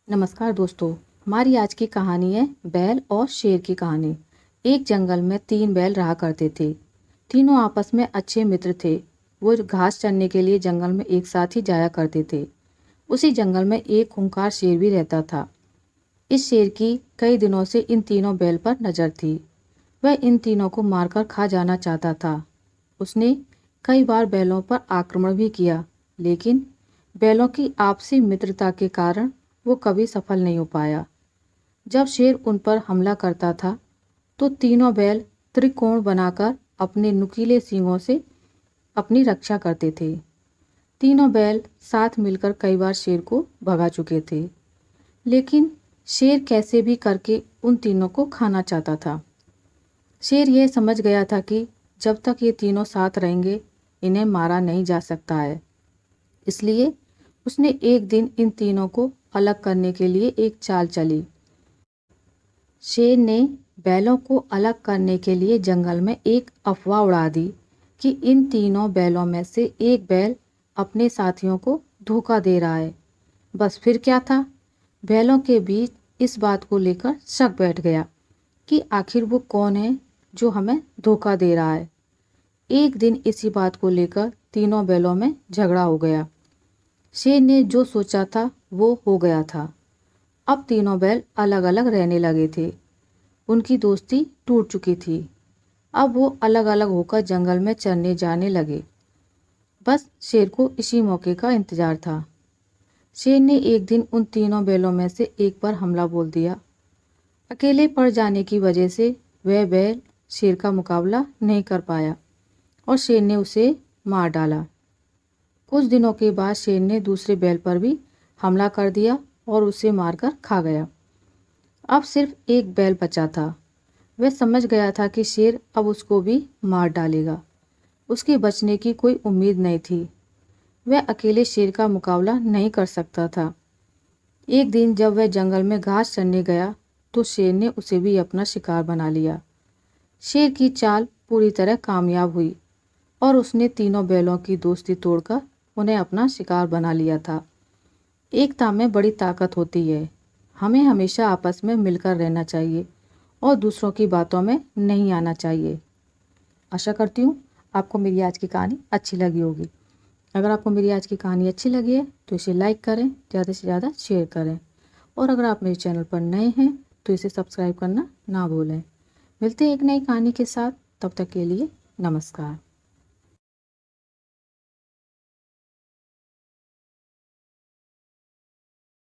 नमस्कार दोस्तों। हमारी आज की कहानी है बैल और शेर की कहानी। एक जंगल में 3 बैल रहा करते थे। तीनों आपस में अच्छे मित्र थे। वो घास चरने के लिए जंगल में एक साथ ही जाया करते थे। उसी जंगल में एक खूंखार शेर भी रहता था। इस शेर की कई दिनों से इन तीनों बैल पर नज़र थी। वह इन तीनों को मारकर खा जाना चाहता था। उसने कई बार बैलों पर आक्रमण भी किया, लेकिन बैलों की आपसी मित्रता के कारण वो कभी सफल नहीं हो पाया। जब शेर उन पर हमला करता था तो तीनों बैल त्रिकोण बनाकर अपने नुकीले सींगों से अपनी रक्षा करते थे। तीनों बैल साथ मिलकर कई बार शेर को भगा चुके थे, लेकिन शेर कैसे भी करके उन तीनों को खाना चाहता था। शेर यह समझ गया था कि जब तक ये तीनों साथ रहेंगे इन्हें मारा नहीं जा सकता है। इसलिए उसने एक दिन इन तीनों को अलग करने के लिए एक चाल चली। शेर ने बैलों को अलग करने के लिए जंगल में एक अफवाह उड़ा दी कि इन तीनों बैलों में से एक बैल अपने साथियों को धोखा दे रहा है। बस फिर क्या था, बैलों के बीच इस बात को लेकर शक बैठ गया कि आखिर वो कौन है जो हमें धोखा दे रहा है। एक दिन इसी बात को लेकर तीनों बैलों में झगड़ा हो गया। शेर ने जो सोचा था वो हो गया था। अब तीनों बैल अलग अलग रहने लगे थे। उनकी दोस्ती टूट चुकी थी। अब वो अलग अलग होकर जंगल में चरने जाने लगे। बस शेर को इसी मौके का इंतजार था। शेर ने एक दिन उन तीनों बैलों में से एक पर हमला बोल दिया। अकेले पड़ जाने की वजह से वह बैल शेर का मुकाबला नहीं कर पाया और शेर ने उसे मार डाला। कुछ दिनों के बाद शेर ने दूसरे बैल पर भी हमला कर दिया और उसे मारकर खा गया। अब सिर्फ एक बैल बचा था। वह समझ गया था कि शेर अब उसको भी मार डालेगा। उसके बचने की कोई उम्मीद नहीं थी। वह अकेले शेर का मुकाबला नहीं कर सकता था। एक दिन जब वह जंगल में घास चरने गया तो शेर ने उसे भी अपना शिकार बना लिया। शेर की चाल पूरी तरह कामयाब हुई और उसने तीनों बैलों की दोस्ती तोड़कर उन्हें अपना शिकार बना लिया था। एकता में बड़ी ताकत होती है। हमें हमेशा आपस में मिलकर रहना चाहिए और दूसरों की बातों में नहीं आना चाहिए। आशा करती हूँ आपको मेरी आज की कहानी अच्छी लगी होगी। अगर आपको मेरी आज की कहानी अच्छी लगी है तो इसे लाइक करें, ज़्यादा से ज़्यादा शेयर करें और अगर आप मेरे चैनल पर नए हैं तो इसे सब्सक्राइब करना ना भूलें। मिलते हैं एक नई कहानी के साथ, तब तक के लिए नमस्कार।